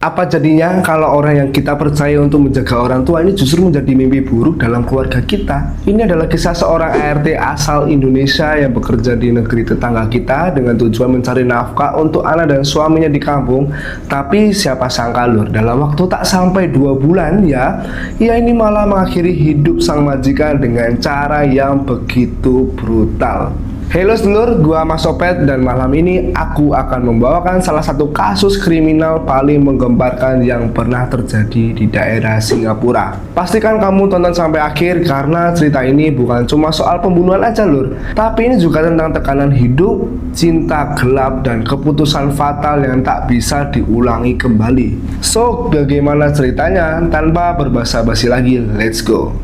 Apa jadinya kalau orang yang kita percaya untuk menjaga orang tua ini justru menjadi mimpi buruk dalam keluarga kita? Ini adalah kisah seorang ART asal Indonesia yang bekerja di negeri tetangga kita dengan tujuan mencari nafkah untuk anak dan suaminya di kampung. Tapi siapa sangka lur, dalam waktu tak sampai 2 bulan ya, ia ini malah mengakhiri hidup sang majikan dengan cara yang begitu brutal. Halo sedulur, gua Mas Opet dan malam ini aku akan membawakan salah satu kasus kriminal paling menggemparkan yang pernah terjadi di daerah Singapura. Pastikan kamu tonton sampai akhir karena cerita ini bukan cuma soal pembunuhan aja lur, tapi ini juga tentang tekanan hidup, cinta gelap, dan keputusan fatal yang tak bisa diulangi kembali. So, bagaimana ceritanya? Tanpa berbasa-basi lagi, let's go.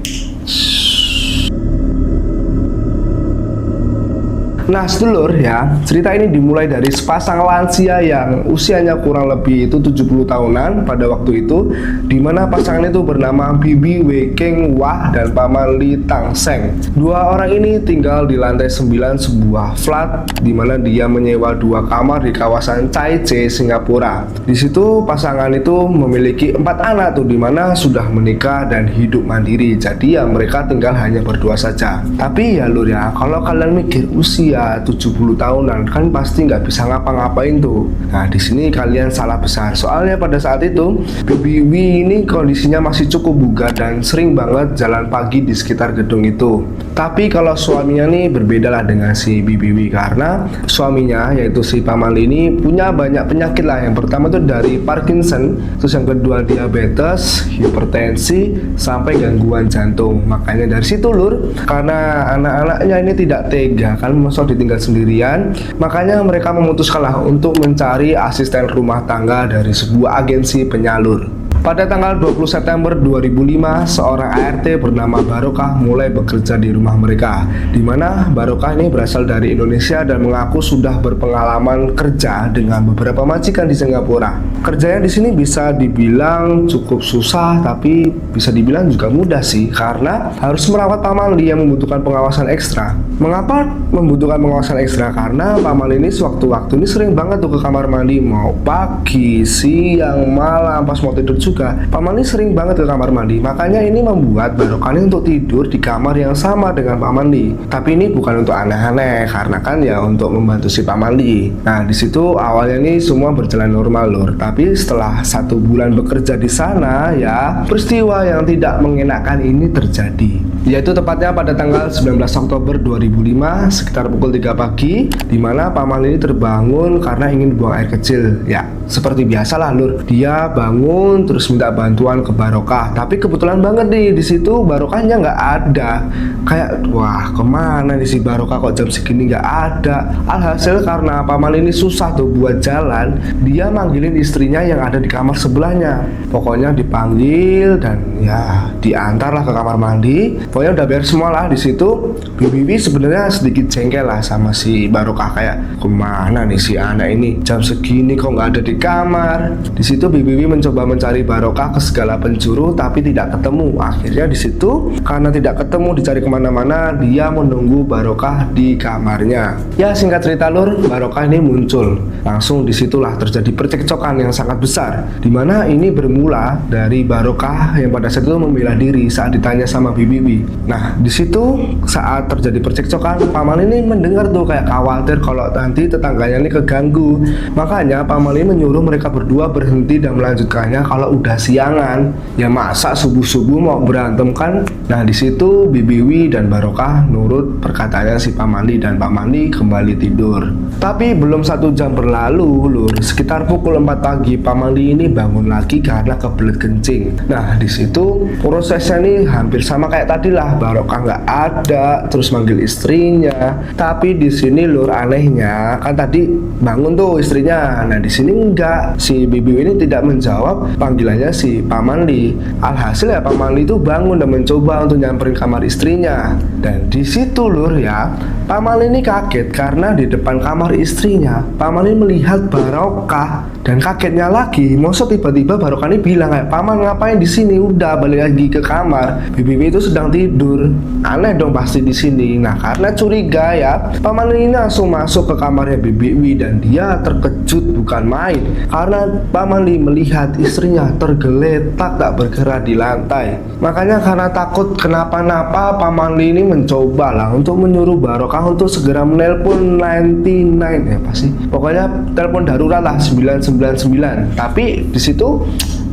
Nah sedulur ya, cerita ini dimulai dari sepasang lansia yang usianya kurang lebih itu 70 tahunan pada waktu itu, dimana pasangan itu bernama Bibi Wei Keng Wah dan Paman Li Tang Seng. Dua orang ini tinggal di lantai 9 sebuah flat dimana dia menyewa 2 kamar di kawasan Chai Chai, Singapura. Di situ pasangan itu memiliki 4 anak tuh, dimana sudah menikah dan hidup mandiri. Jadi ya mereka tinggal hanya berdua saja. Tapi ya lur ya, kalau kalian mikir usia 70 tahunan kan pasti nggak bisa ngapa-ngapain tuh. Nah di sini kalian salah besar. Soalnya pada saat itu Bibi Wei ini kondisinya masih cukup bugar dan sering banget jalan pagi di sekitar gedung itu. Tapi kalau suaminya nih berbeda lah dengan si Bibi Wei, karena suaminya yaitu si Paman Li ini punya banyak penyakit lah. Yang pertama tuh dari Parkinson, terus yang kedua diabetes, hipertensi, sampai gangguan jantung. Makanya dari situ lur, karena anak-anaknya ini tidak tega kan masa ditinggal sendirian, makanya mereka memutuskanlah untuk mencari asisten rumah tangga dari sebuah agensi penyalur. Pada tanggal 20 September 2005, seorang ART bernama Barokah mulai bekerja di rumah mereka, di mana Barokah ini berasal dari Indonesia dan mengaku sudah berpengalaman kerja dengan beberapa majikan di Singapura. Kerjanya di sini bisa dibilang cukup susah, tapi bisa dibilang juga mudah sih, karena harus merawat Paman Li yang membutuhkan pengawasan ekstra. Mengapa membutuhkan pengawasan ekstra? Karena Paman Li ini sewaktu-waktu ini sering banget tuh ke kamar mandi, mau pagi, siang, malam, pas mau tidur juga. Paman Li sering banget ke kamar mandi, makanya ini membuat Barokah ini untuk tidur di kamar yang sama dengan Paman Li. Tapi ini bukan untuk aneh-aneh, karena kan ya untuk membantu si Paman Li. Nah di situ awalnya ini semua berjalan normal lur, tapi setelah 1 bulan bekerja di sana ya, peristiwa yang tidak mengenakan ini terjadi. Yaitu tepatnya pada tanggal 19 Oktober 2005 sekitar pukul 3 pagi, di mana Paman Li ini terbangun karena ingin buang air kecil. Ya seperti biasalah lur, dia bangun terus minta bantuan ke Barokah. Tapi kebetulan banget nih di situ Barokahnya nggak ada. Kayak wah kemana nih si Barokah kok jam segini nggak ada. Alhasil karena Paman ini susah tuh buat jalan, dia manggilin istrinya yang ada di kamar sebelahnya. Pokoknya dipanggil dan ya diantarlah ke kamar mandi. Pokoknya udah beres semua lah di situ. Bibi sebenarnya sedikit jengkel lah sama si Barokah, kayak kemana nih si anak ini jam segini kok nggak ada di kamar. Di situ Bibi mencoba mencari Barokah ke segala penjuru tapi tidak ketemu. Akhirnya di situ karena tidak ketemu dicari kemana-mana, dia menunggu Barokah di kamarnya. Ya singkat cerita lur, Barokah ini muncul. Langsung disitulah terjadi percekcokan yang sangat besar, dimana ini bermula dari Barokah yang pada saat itu membela diri saat ditanya sama Bibi. Nah di situ saat terjadi percekcokan, Paman ini mendengar tuh kayak khawatir kalau nanti tetangganya ini keganggu. Makanya Paman ini menyuruh mereka berdua berhenti dan melanjutkannya kalau udah siangan. Ya masa subuh-subuh mau berantem kan? Nah di situ Bibi dan Barokah nurut perkataannya si Paman Li dan Paman Li kembali tidur. Tapi belum 1 jam berlalu lur, sekitar pukul 4 pagi Paman Li ini bangun lagi karena kebelet kencing. Nah di situ prosesnya nih hampir sama kayak tadi lah, Barokah nggak ada, terus manggil istrinya. Tapi di sini lur anehnya kan tadi bangun tuh istrinya. Nah di sini enggak, si Bibi ini tidak menjawab panggilannya si Paman Li. Alhasil ya Paman Li itu bangun dan mencoba untuk nyamperin kamar istrinya. Dan di situ lur ya, Paman Li ini kaget karena di depan kamar istrinya Paman Li melihat Barokah. Dan kagetnya lagi, masa tiba-tiba Barokah ini bilang kayak, "Paman ngapain di sini? Udah balik lagi ke kamar. Bibi itu sedang tidur." Aneh dong pasti di sini. Nah karena curiga ya, Paman ini langsung masuk ke kamarnya Bibi dan dia terkejut bukan main karena Paman Lee melihat istrinya tergeletak tak bergerak di lantai. Makanya karena takut kenapa-napa, Paman Lee ini mencoba lah untuk menyuruh Barokah untuk segera menelpon 99 ya pasti. Pokoknya telepon darurat lah 999. Tapi di situ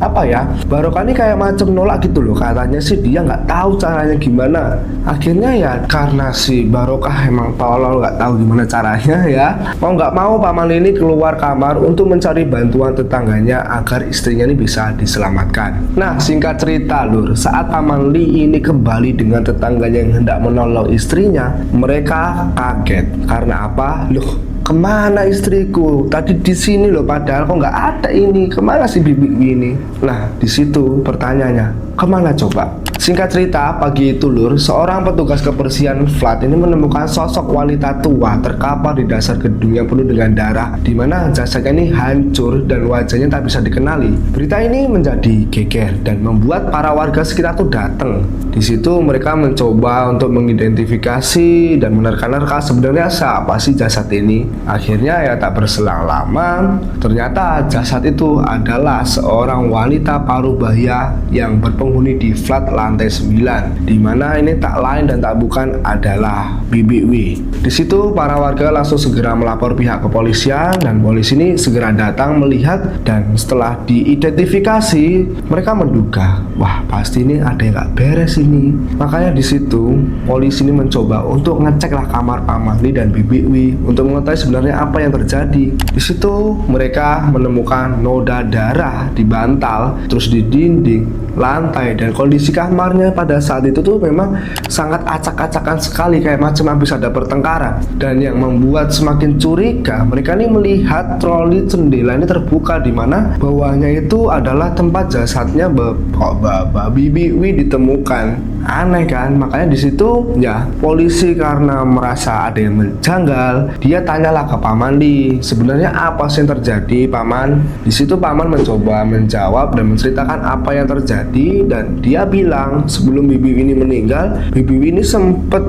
apa ya, Barokah ini kayak macam nolak gitu loh. Katanya sih dia nggak tahu caranya gimana. Akhirnya ya karena si Barokah emang tolol, nggak tahu gimana caranya ya, mau nggak mau Paman Lee ini keluar kamar untuk mencari bantuan tetangganya agar istrinya ini bisa diselamatkan. Nah singkat cerita lur, saat Paman Lee ini kembali dengan tetangganya yang hendak menolong istrinya, mereka kaget. Karena apa? Loh, kemana istriku? Tadi di sini loh, padahal kok nggak ada ini. Kemana si Bibi ini? Nah, di situ pertanyaannya, kemana coba? Singkat cerita, pagi itu lur, seorang petugas kebersihan flat ini menemukan sosok wanita tua terkapar di dasar gedung yang penuh dengan darah, di mana jasadnya ini hancur dan wajahnya tak bisa dikenali. Berita ini menjadi geger dan membuat para warga sekitar tuh datang. Di situ mereka mencoba untuk mengidentifikasi dan menerka-nerka sebenarnya siapa sih jasad ini. Akhirnya ya tak berselang lama, ternyata jasad itu adalah seorang wanita parubaya yang berpenghuni di flat lantai 9, di mana ini tak lain dan tak bukan adalah Bibi Wi. Di situ para warga langsung segera melapor pihak kepolisian dan polisi ini segera datang melihat, dan setelah diidentifikasi mereka menduga, wah pasti ini ada yang gak beres ini. Makanya di situ polisi ini mencoba untuk ngeceklah kamar Paman Lee dan Bibi Wi untuk mengetahui sebenarnya apa yang terjadi. Di situ mereka menemukan noda darah di bantal, terus di dinding, lantai, dan kondisi kamarnya pada saat itu tuh memang sangat acak-acakan sekali, kayak macam habis ada pertengkaran. Dan yang membuat semakin curiga, mereka ini melihat troli jendela ini terbuka, di mana bawahnya itu adalah tempat jasadnya Bibi Wi ditemukan. Aneh kan? Makanya di situ ya polisi karena merasa ada yang menjanggal, dia tanyalah ke Paman Lee, sebenarnya apa sih yang terjadi Paman? Di situ Paman mencoba menjawab dan menceritakan apa yang terjadi, dan dia bilang sebelum Bibi ini meninggal, Bibi ini sempet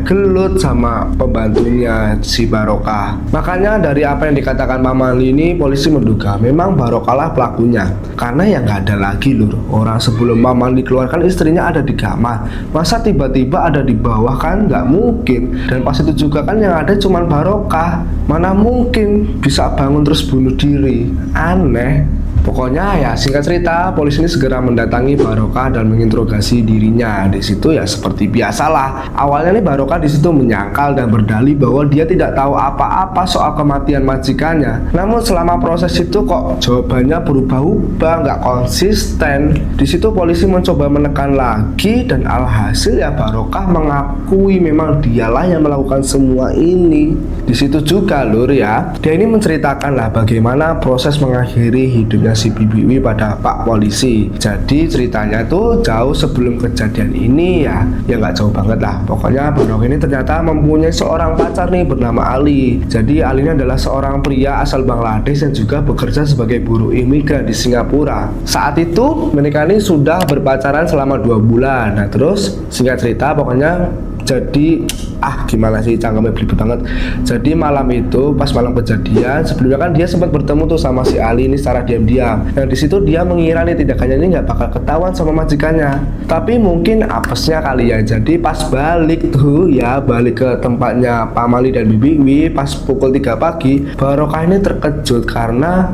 gelut sama pembantunya si Barokah. Makanya dari apa yang dikatakan Paman Lee ini, polisi menduga memang Barokah lah pelakunya. Karena ya nggak ada lagi lur, orang sebelum Paman dikeluarkan istrinya ada di kamar, masa tiba-tiba ada di bawah? Kan nggak mungkin. Dan pas itu juga kan yang ada cuman Barokah, mana mungkin bisa bangun terus bunuh diri. Aneh. Pokoknya ya singkat cerita, polisi ini segera mendatangi Barokah dan menginterogasi dirinya. Di situ ya seperti biasalah. Awalnya nih Barokah di situ menyangkal dan berdalih bahwa dia tidak tahu apa-apa soal kematian majikannya. Namun selama proses itu kok jawabannya berubah-ubah, nggak konsisten. Di situ polisi mencoba menekan lagi, dan alhasil ya Barokah mengakui memang dialah yang melakukan semua ini. Di situ juga lur ya, dia ini menceritakan lah bagaimana proses mengakhiri hidupnya si Bibi Wi pada Pak Polisi. Jadi ceritanya itu jauh sebelum kejadian ini ya nggak jauh banget lah. Pokoknya Barokah ini ternyata mempunyai seorang pacar nih bernama Ali. Jadi Ali ini adalah seorang pria asal Bangladesh yang juga bekerja sebagai buruh imigran di Singapura. Saat itu mereka ini sudah berpacaran selama 2 bulan. Nah terus singkat cerita pokoknya jadi gimana sih, cangkemnya belibet banget. Jadi malam itu pas malam kejadian, sebelumnya kan dia sempat bertemu tuh sama si Ali ini secara diam-diam. Nah di situ dia mengira nih tindakannya ini nggak bakal ketahuan sama majikannya, tapi mungkin apesnya kali ya. Jadi pas balik ke tempatnya Paman Lee dan Bibi Wi pas pukul 3 pagi, Barokah ini terkejut karena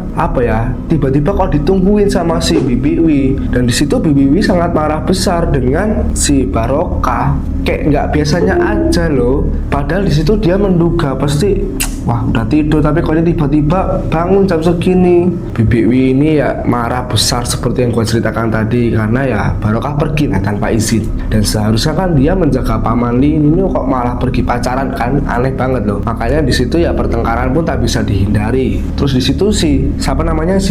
tiba-tiba kok ditungguin sama si Bibi Wi. Dan di situ Bibi Wi sangat marah besar dengan si Barokah, kayak nggak biasanya aja loh. Padahal di situ dia menduga pasti wah udah tidur, tapi kok ini tiba-tiba bangun jam segini. Bibi Wi ini ya marah besar seperti yang gue ceritakan tadi, karena ya Barokah pergi lah tanpa izin, dan seharusnya kan dia menjaga Paman Lee ini kok malah pergi pacaran, kan aneh banget loh. Makanya di situ ya pertengkaran pun tak bisa dihindari. Terus di situ si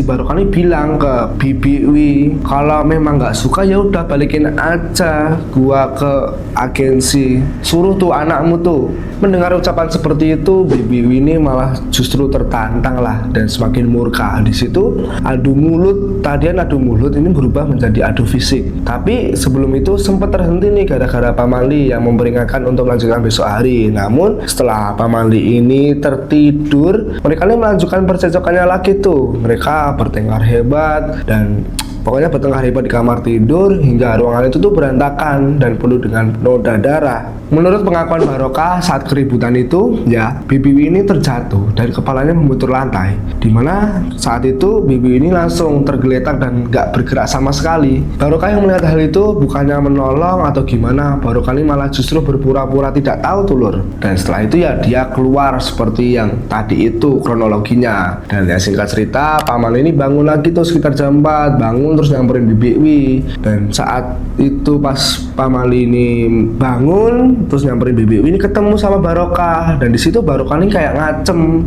Barokah ini bilang ke Bibi Wi kalau memang nggak suka ya udah balikin aja gua ke agen gengsi, suruh tuh anakmu tuh. Mendengar ucapan seperti itu, Bibi ini malah justru tertantang lah dan semakin murka. Di situ adu mulut, tadian adu mulut ini berubah menjadi adu fisik. Tapi sebelum itu sempat terhenti nih gara-gara Pamali yang memperingatkan untuk melanjutkan besok hari. Namun setelah Pamali ini tertidur, mereka ini melanjutkan percecokannya lagi tuh. Mereka bertengkar hebat dan pokoknya bertengkar hebat di kamar tidur hingga ruangan itu tuh berantakan dan penuh dengan noda darah. Menurut pengakuan Barokah, saat keributan itu, ya, Bibi ini terjatuh dan kepalanya membentur lantai. Dimana saat itu Bibi ini langsung tergeletak dan gak bergerak sama sekali. Barokah yang melihat hal itu bukannya menolong atau gimana, Barokah ini malah justru berpura-pura tidak tahu tuh lur. Dan setelah itu ya dia keluar seperti yang tadi itu kronologinya. Dan ya singkat cerita, Paman ini bangun lagi tuh sekitar jam 4, bangun terus nyamperin Bibi Wi. Dan saat itu pas Pamali ini bangun terus nyamperin Bibi Wi ini ketemu sama Barokah, dan di situ Barokah ini kayak ngacem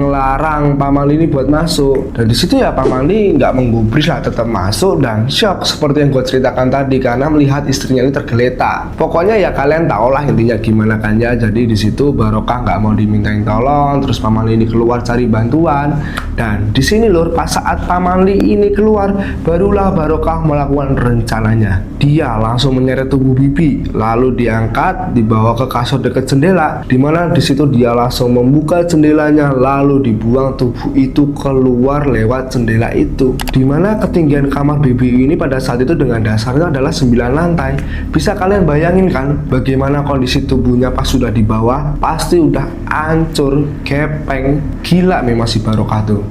ngelarang Pamali ini buat masuk. Dan di situ ya Pamali nggak menggubris lah, tetap masuk dan shock seperti yang gue ceritakan tadi karena melihat istrinya ini tergeletak. Pokoknya ya kalian tau lah intinya gimana kan ya. Jadi di situ Barokah nggak mau dimintain tolong, terus Pamali ini keluar cari bantuan. Dan di sini lur, pas saat Pamali ini keluar, barulah Barokah melakukan rencananya. Dia langsung menyeret tubuh Bibi, lalu diangkat, dibawa ke kasur dekat jendela, dimana di situ dia langsung membuka jendelanya, lalu dibuang tubuh itu keluar lewat jendela itu. Dimana ketinggian kamar Bibi ini pada saat itu dengan dasarnya adalah 9 lantai. Bisa kalian bayangin kan bagaimana kondisi tubuhnya pas sudah di bawah? Pasti udah hancur, gepeng, gila memang si Barokah tuh.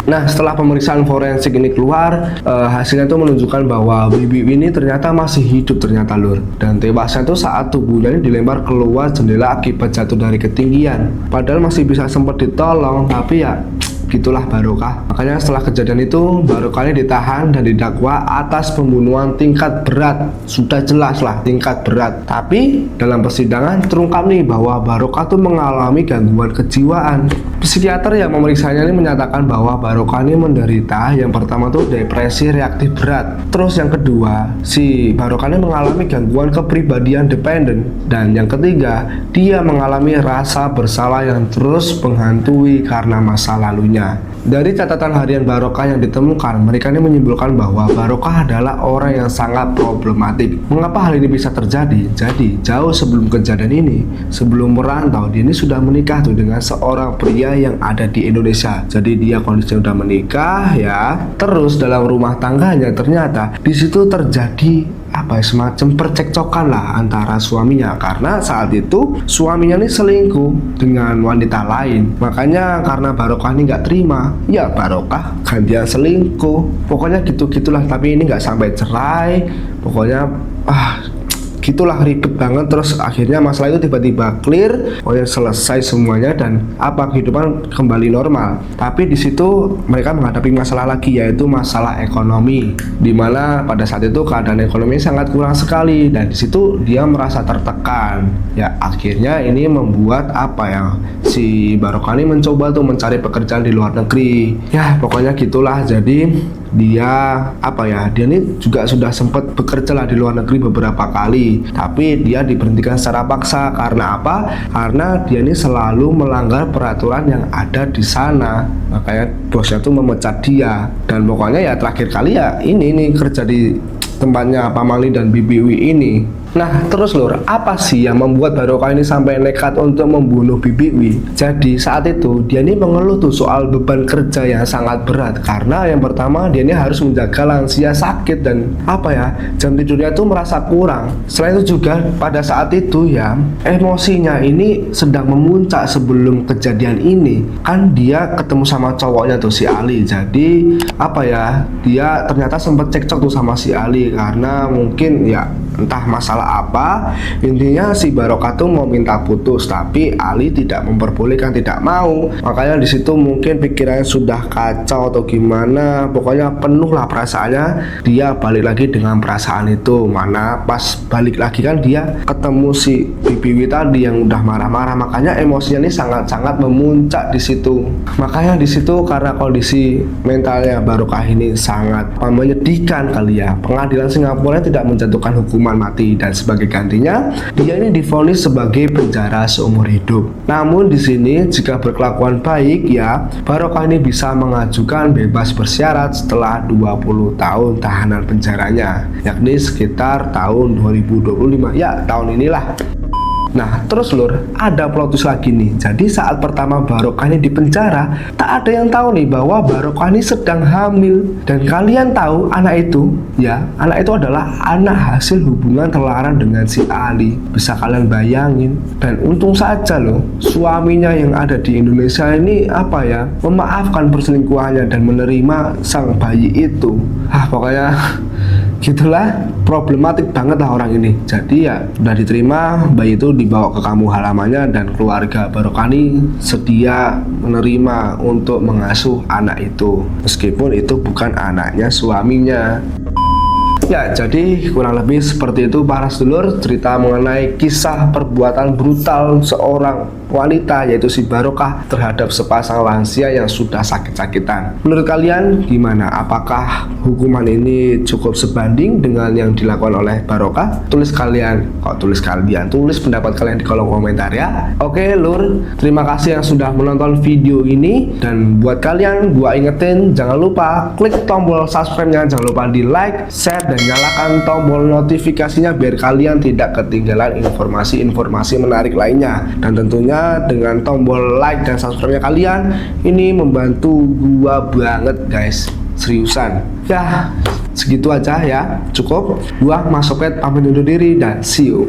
Nah, setelah pemeriksaan forensik ini keluar, hasilnya itu menunjukkan bahwa Bibi ini ternyata masih hidup ternyata lur. Dan tewasnya itu saat tubuhnya ini dilempar keluar jendela akibat jatuh dari ketinggian. Padahal masih bisa sempat ditolong, tapi ya gitulah Barokah. Makanya setelah kejadian itu Barokah ini ditahan dan didakwa atas pembunuhan tingkat berat. Sudah jelas lah tingkat berat. Tapi dalam persidangan terungkap nih bahwa Barokah tuh mengalami gangguan kejiwaan. Psikiater yang memeriksanya ini menyatakan bahwa Barokah ini menderita yang pertama tuh depresi reaktif berat. Terus yang kedua, si Barokah ini mengalami gangguan kepribadian dependen. Dan yang ketiga, dia mengalami rasa bersalah yang terus menghantui karena masa lalunya. Dari catatan harian Barokah yang ditemukan, mereka ini menyimpulkan bahwa Barokah adalah orang yang sangat problematik. Mengapa hal ini bisa terjadi? Jadi, jauh sebelum kejadian ini, sebelum merantau, dia ini sudah menikah tuh dengan seorang pria yang ada di Indonesia. Jadi dia kondisinya udah menikah ya. Terus dalam rumah tangganya ternyata di situ terjadi semacam percekcokan lah antara suaminya, karena saat itu suaminya ini selingkuh dengan wanita lain. Makanya karena Barokah ini nggak terima, ya Barokah gantian selingkuh. Pokoknya gitu-gitulah, tapi ini nggak sampai cerai. Pokoknya gitulah ribet banget. Terus akhirnya masalah itu tiba-tiba clear, pokoknya selesai semuanya dan kehidupan kembali normal. Tapi di situ mereka menghadapi masalah lagi, yaitu masalah ekonomi, dimana pada saat itu keadaan ekonomi sangat kurang sekali dan di situ dia merasa tertekan. Ya akhirnya ini membuat si Barokah ini mencoba tuh mencari pekerjaan di luar negeri. Ya pokoknya gitulah. Jadi dia ini juga sudah sempat bekerja lah di luar negeri beberapa kali, tapi dia diberhentikan secara paksa. Karena apa? Karena dia ini selalu melanggar peraturan yang ada di sana. Makanya bosnya tuh memecat dia. Dan pokoknya ya terakhir kali ya ini nih kerja di tempatnya Pamali dan Bibi Wi ini. Nah terus lur, apa sih yang membuat Barokah ini sampai nekat untuk membunuh Bibi Wi? Jadi saat itu dia ini mengeluh tuh soal beban kerja yang sangat berat. Karena yang pertama dia ini harus menjaga lansia sakit dan jam tidurnya tuh merasa kurang. Selain itu juga pada saat itu ya emosinya ini sedang memuncak sebelum kejadian ini. Kan dia ketemu sama cowoknya tuh si Ali. Jadi dia ternyata sempat cekcok tuh sama si Ali karena mungkin ya entah masalah apa. Intinya si Barokah tuh mau minta putus, tapi Ali tidak memperbolehkan, tidak mau. Makanya di situ mungkin pikirannya sudah kacau atau gimana. Pokoknya penuh lah perasaannya. Dia balik lagi dengan perasaan itu. Mana pas balik lagi kan dia ketemu si Bibi Wi tadi yang udah marah-marah. Makanya emosinya ini sangat-sangat memuncak di situ. Makanya di situ karena kondisi mentalnya Barokah ini sangat menyedihkan kali ya. Pengadilan Singapura tidak menjatuhkan hukuman hukuman mati, dan sebagai gantinya dia ini divonis sebagai penjara seumur hidup. Namun di sini jika berkelakuan baik ya, Barokah ini bisa mengajukan bebas bersyarat setelah 20 tahun tahanan penjaranya, yakni sekitar tahun 2025, ya tahun inilah. Nah terus lur, ada plot twist lagi nih. Jadi saat pertama Barokah ini di penjara, tak ada yang tahu nih bahwa Barokah ini sedang hamil. Dan kalian tahu anak itu adalah anak hasil hubungan terlarang dengan si Ali. Bisa kalian bayangin. Dan untung saja loh, suaminya yang ada di Indonesia ini memaafkan perselingkuhannya dan menerima sang bayi itu. Pokoknya gitulah, problematik banget lah orang ini. Jadi ya udah diterima, bayi itu dibawa ke kampung halamannya, dan keluarga Barokah ini sedia menerima untuk mengasuh anak itu meskipun itu bukan anaknya suaminya. Ya, jadi kurang lebih seperti itu para sedulur, cerita mengenai kisah perbuatan brutal seorang wanita, yaitu si Barokah, terhadap sepasang lansia yang sudah sakit-sakitan. Menurut kalian gimana? Apakah hukuman ini cukup sebanding dengan yang dilakukan oleh Barokah? Tulis pendapat kalian di kolom komentar ya. Oke lur, terima kasih yang sudah menonton video ini. Dan buat kalian, gua ingetin, jangan lupa klik tombol subscribe-nya, jangan lupa di like, share, dan nyalakan tombol notifikasinya biar kalian tidak ketinggalan informasi-informasi menarik lainnya. Dan tentunya dengan tombol like dan subscribe-nya kalian, ini membantu gua banget guys, seriusan. Ya segitu aja ya, cukup. Gua Mas Sopet pamit undur diri dan see you.